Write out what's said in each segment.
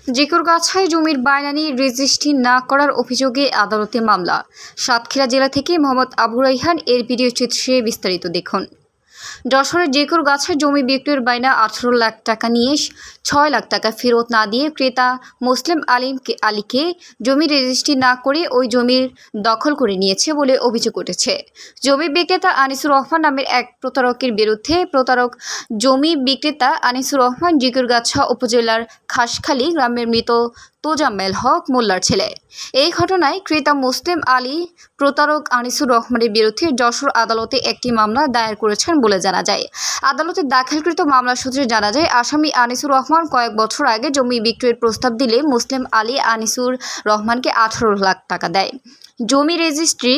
জিকুরগাছায় জমির বায়না নিয়ে রেজিস্ট্রি না করার অভিযোগে আদালতে মামলা। সাতক্ষীরা জেলা থেকে মোহাম্মদ আবু রাইহান এর ভিডিও চিত্রে বিস্তারিত দেখুন। যশোরের জিকুরগাছায় জমি বিক্রির বায়না 18 লাখ টাকা নিয়ে 6 লাখ টাকা ফেরত না দিয়ে ক্রেতা মুসলিম আলীকে জমি রেজিস্ট্রি না করে ওই জমির দখল করে নিয়েছে বলে অভিযোগ উঠেছে। জমি বিক্রেতা আনিসুর রহমান নামের এক প্রতারকের বিরুদ্ধে জমি বিক্রেতা আনিসুর রহমান জিকুরগাছা উপজেলার খাসখালী গ্রামের মৃত তোজাম্মেল হক মোল্লার ছেলে। এই ঘটনায় ক্রেতা মুসলিম আলী প্রতারক আনিসুর রহমানের বিরুদ্ধে যশোর আদালতে একটি মামলা দায়ের করেছেন বলে জানা যায়। আদালতে দাখিলকৃত মামলা সূত্রে জানা যায়, আসামি আনিসুর রহমান কয়েক বছর আগে জমি বিক্রির প্রস্তাব দিলে মুসলিম আলী আনিসুর রহমানকে 18 লাখ টাকা দেয়। জমি রেজিস্ট্রি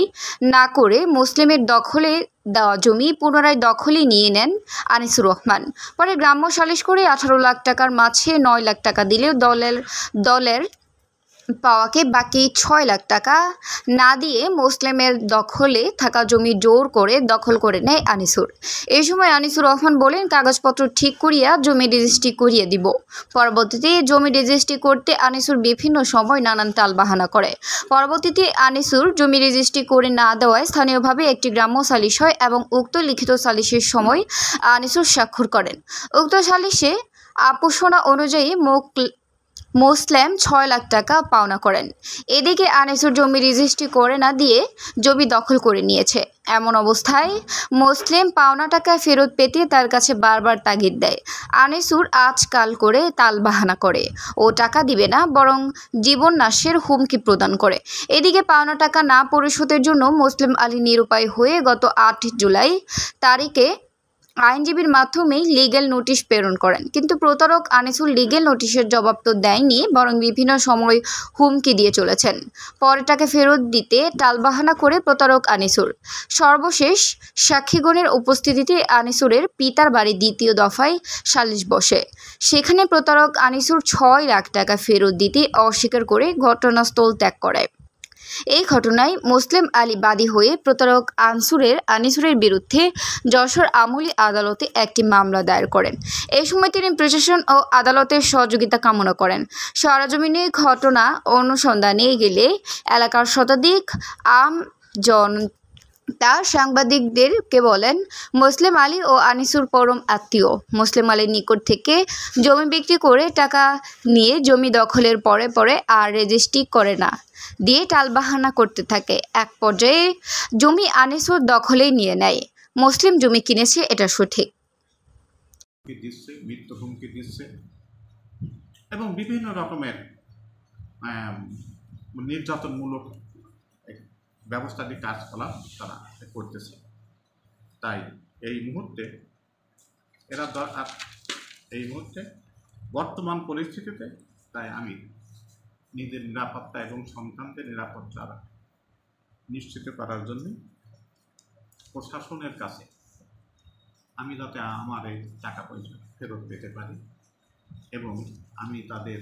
না করে মুসলিমের দখলে দেওয়া জমি পুনরায় দখলে নিয়ে নেন আনিসুর রহমান। পরে গ্রাম্য সালিশ করে 18 লাখ টাকার মাঝে 9 লাখ টাকা দিলেও দলের পাওয়াকে বাকি 6 লাখ টাকা না দিয়ে মুসলিমের দখলে থাকা জমি জোর করে দখল করে নেয় আনিসুর। এই সময় আনিসুর রহমান বলেন, কাগজপত্র ঠিক করিয়া জমি রেজিস্ট্রি করিয়ে দিব। পরবর্তীতে জমি রেজিস্ট্রি করতে আনিসুর বিভিন্ন সময় নানান টালবাহানা করে। পরবর্তীতে আনিসুর জমি রেজিস্ট্রি করে না দেওয়ায় স্থানীয়ভাবে একটি গ্রাম্য সালিশ হয় এবং উক্ত লিখিত সালিশের সময় আনিসুর স্বাক্ষর করেন। উক্ত সালিশে আপোষণা অনুযায়ী মুসলিম 6 লাখ টাকা পাওনা করেন। এদিকে আনিসুর জমি রেজিস্ট্রি করে না দিয়ে জমি দখল করে নিয়েছে। এমন অবস্থায় মুসলিম পাওনা টাকা ফেরত পেতে তার কাছে বারবার তাগিদ দেয়। আনিসুর আজকাল করে তালবাহানা করে ও টাকা দিবে না, বরং জীবন নাশের হুমকি প্রদান করে। এদিকে পাওনা টাকা না পরিশোধের জন্য মুসলিম আলী নিরুপায় হয়ে গত 8 জুলাই তারিখে আইনজীবীর মাধ্যমেই লিগ্যাল নোটিশ প্রেরণ করেন। কিন্তু প্রতারক আনিসুর লিগ্যাল নোটিশের জবাব তো দেয়নি, বরং বিভিন্ন সময় হুমকি দিয়ে চলেছেন। পরে টাকা ফেরত দিতে টালবাহানা করে প্রতারক আনিসুর। সর্বশেষ সাক্ষীগণের উপস্থিতিতে আনিসুরের পিতার বাড়ি দ্বিতীয় দফায় সালিশ বসে। সেখানে প্রতারক আনিসুর 6 লাখ টাকা ফেরত দিতে অস্বীকার করে ঘটনাস্থল ত্যাগ করে। এই ঘটনায় মুসলিম আলী বাদী হয়ে প্রতারক আনিসুরের বিরুদ্ধে যশোর আমলি আদালতে একটি মামলা দায়ের করেন। এই সময় তিনি প্রশাসন ও আদালতের সহযোগিতা কামনা করেন। সরেজমিনে ঘটনা অনুসন্ধানে গেলে এলাকার শতাধিক তার সাংবাদিকদেরকে বলেন, মুসলিম আলী ও আনিসুর পরম আত্মীয়। মুসলিম আলীর নিকট থেকে জমি বিক্রি করে টাকা নিয়ে জমি দখলের পরে আর রেজিস্ট্রি করে না দিয়ে টালবাহানা করতে থাকে। এক পর্যায়ে জমি আনিসুর দখলে নিয়ে নেয়। মুসলিম জমি কিনেছে, এটা সঠিক। মৃত্যু হুমকি দিচ্ছে এবং বিভিন্ন রকমের নির্যাতনমূলক ব্যবস্থাটি কাজকলাপ তারা করতেছে। তাই এই মুহূর্তে বর্তমান পরিস্থিতিতে তাই আমি নিজের নিরাপত্তা এবং সন্তানদের নিরাপত্তা নিশ্চিত করার জন্য প্রশাসনের কাছে আমি যাতে আমার এই টাকা পয়সা ফেরত পেতে পারি এবং আমি তাদের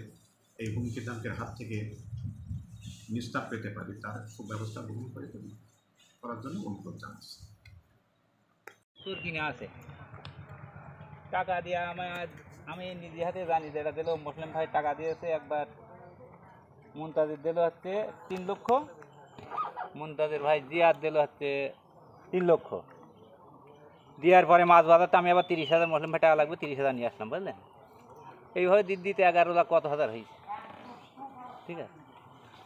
এই হুমকিদানদের হাত থেকে নিস্তার পেতে পারি, তার সুব্যবস্থা গ্রহণ করার জন্য অনুরোধ জানাচ্ছি। কিনে আছে টাকা দিয়ে আমি নিজে হাতে জানি, যেটা দিল মুসলিম ভাই টাকা দিয়েছে একবার। মুনতাজের দিল হচ্ছে 3 লক্ষ, মুনতাজের ভাই জিয়াদ দিল হচ্ছে 3 লক্ষ। দেওয়ার পরে মাছ বাজারটা আমি আবার 30,000 মুসলিম ভাই টাকা লাগবে 30,000 নিয়ে আসলাম, বুঝলেন। এইভাবে দিতে 11 লাখ কত হাজার হয়েছে। ঠিক আছে,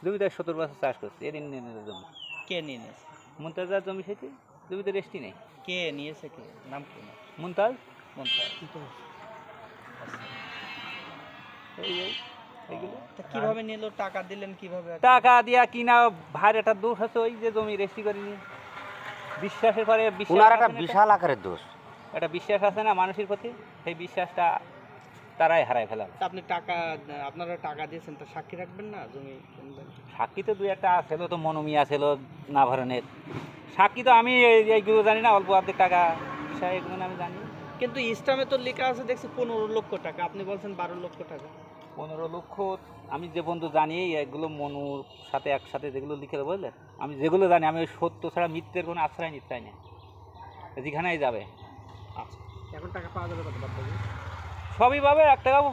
জমিতে 70 বছর চাষ করছে। এদিন নিয়ে নিয়ে জমি কে নিয়ে নিয়েছে? মুনতাজার জমি সেটি জমিতে রেস্টই নেই। কে নিয়েছে? কে নাম? কি মুনতাজ। এইগুলো কিভাবে নিল? টাকা দিলেন কিভাবে? টাকা দিয়া কিনা ভাইয়ের একটা দোষ আছে, ওই যে জমি রেজিস্ট্রি করিনি। বিশ্বাসের পরে বিশাল আকারের দোষ, একটা বিশ্বাস আছে না মানুষের প্রতি, সেই বিশ্বাসটা তারাই হারায় ফেলাল। আপনারা টাকা দিয়েছেন, তো সাক্ষী রাখবেন না? জমি সাক্ষী তো 2-1টা ছিল, তো মনোমিয়া ছিল না ভরণের সাক্ষী। তো আমি এইগুলো জানি না, অল্প অর্ধেক টাকা বিষয় এগুলো আমি জানি। কিন্তু ইসলামে তো লেখা আছে দেখছি 15 লক্ষ টাকা, আপনি বলছেন 12 লক্ষ টাকা। 15 লক্ষ আমি যে বন্ধু জানি, এগুলো মনুর সাথে একসাথে যেগুলো লিখে দেবো, বুঝলেন। আমি যেগুলো জানি, আমি ওই সত্য ছাড়া মিথ্যের কোনো আশ্রয় নিতে না, যেখানেই যাবে। আচ্ছা, এখন টাকা পাওয়া যাবে কত? সবই পাবে, 1 টাকাও